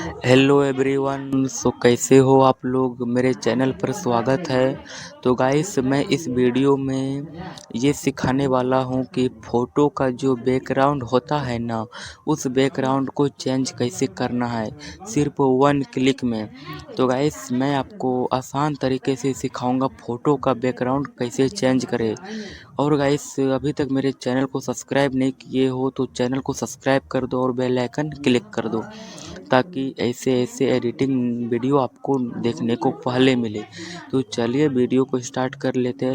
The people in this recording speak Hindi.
Hello everyone. कैसे हो आप लोग? मेरे चैनल पर स्वागत है। तो गाइस, मैं इस वीडियो में ये सिखाने वाला हूँ कि फ़ोटो का जो बैकग्राउंड होता है ना, उस बैकग्राउंड को चेंज कैसे करना है सिर्फ वन क्लिक में। तो गाइस, मैं आपको आसान तरीके से सिखाऊंगा फ़ोटो का बैकग्राउंड कैसे चेंज करें। और गाइस, अभी तक मेरे चैनल को सब्सक्राइब नहीं किए हो तो चैनल को सब्सक्राइब कर दो और बेल आइकन क्लिक कर दो, ताकि ऐसे ऐसे एडिटिंग वीडियो आपको देखने को पहले मिले। तो चलिए वीडियो को स्टार्ट कर लेते हैं।